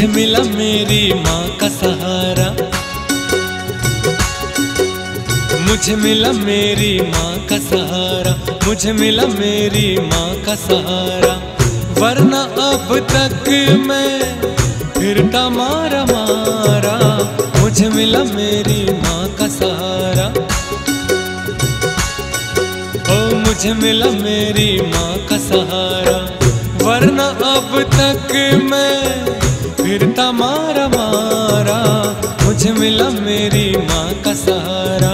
मुझे मिला मेरी माँ का सहारा, मुझे मिला मेरी माँ का सहारा, मुझे मिला मेरी माँ का सहारा। वरना अब तक मैं फिरता मारा मारा। मुझे मिला मेरी माँ का सहारा, ओ मुझे मिला मेरी माँ का सहारा। वरना अब तक मैं फिरता मारा मारा। मुझे मिला मेरी माँ का सहारा,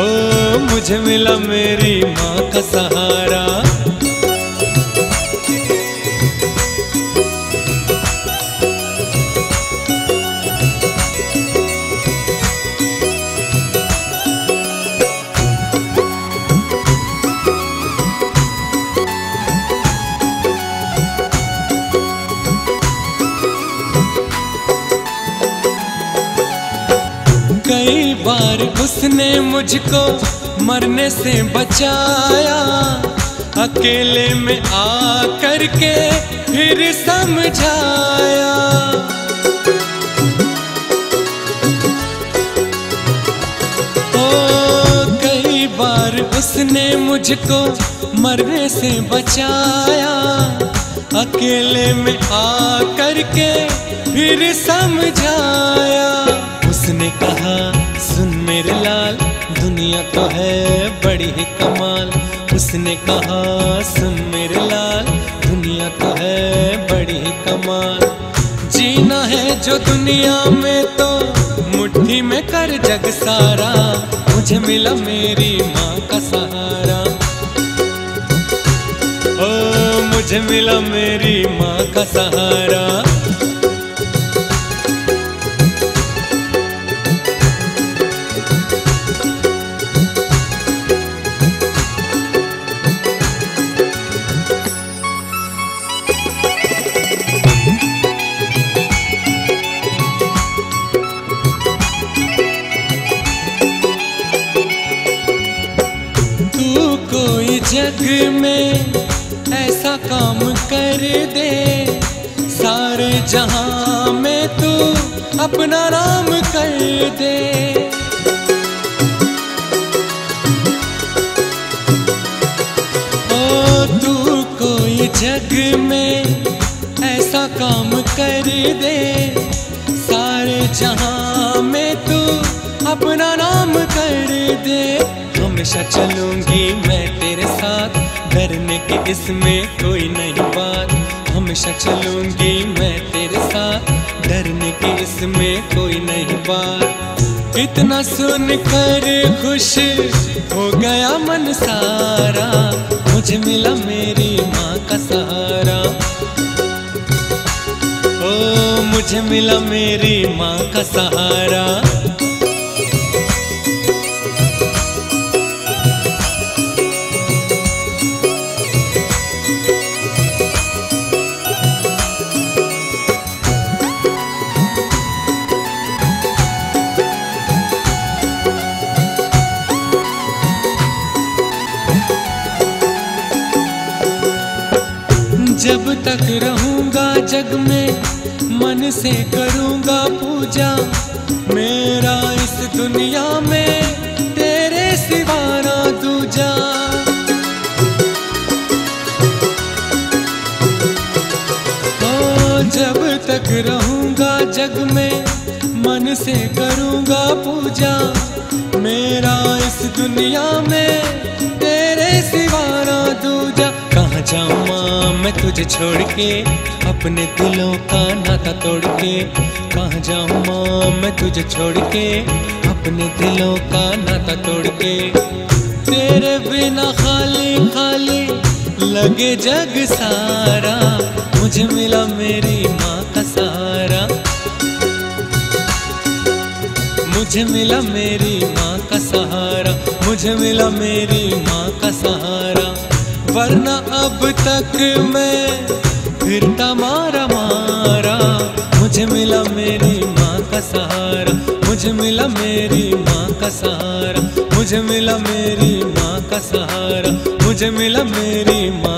ओ मुझे मिला मेरी माँ का सहारा। कई बार उसने मुझको मरने से बचाया, अकेले में आकर के फिर समझाया। ओ कई बार उसने मुझको मरने से बचाया, अकेले में आकर के फिर समझाया। उसने कहा सुन मेरे लाल, दुनिया तो है बड़ी ही कमाल। उसने कहा सुन मेरे लाल, दुनिया तो है बड़ी ही कमाल। जीना है जो दुनिया में तो मुट्ठी में कर जग सारा। मुझे मिला मेरी माँ का सहारा, ओ मुझे मिला मेरी माँ का सहारा। कोई जग में ऐसा काम कर दे, सारे जहां में तू अपना नाम कर दे। ओ तू कोई जग में ऐसा काम कर दे, सारे जहां में तू अपना नाम कर दे। हमेशा चलूंगी मैं तेरे साथ, डरने की इसमें कोई नहीं बात। हमेशा चलूंगी मैं तेरे साथ, डरने की इसमें कोई नहीं बात। इतना सुन कर खुश हो गया मन सारा। मुझे मिला मेरी माँ का सहारा, ओ मुझे मिला मेरी माँ का सहारा। जब तक रहूंगा जग में मन से करूंगा पूजा। मेरा इस दुनिया में तेरे सिवा ना दूजा। ओ जब तक रहूंगा जग में मन से करूंगा पूजा। मेरा इस दुनिया में तेरे सिवा ना दूजा। कहाँ जाऊँ माँ मैं तुझे छोड़ के, अपने दिलों का नाता तोड़ के। कहाँ जाऊँ माँ मैं तुझे छोड़ के, अपने दिलों का नाता तोड़ के। तेरे बिना खाली खाली लगे जग सारा। मुझे मिला मेरी माँ का सहारा, मुझे मिला मेरी माँ का सहारा। मुझे मिला मेरी माँ का सहारा। वरना अब तक मैं फिरता मारा मारा। मुझे मिला मेरी माँ का सहारा, मुझे मिला मेरी माँ का सहारा। मुझे मिला मेरी माँ का सहारा, मुझे मिला मेरी माँ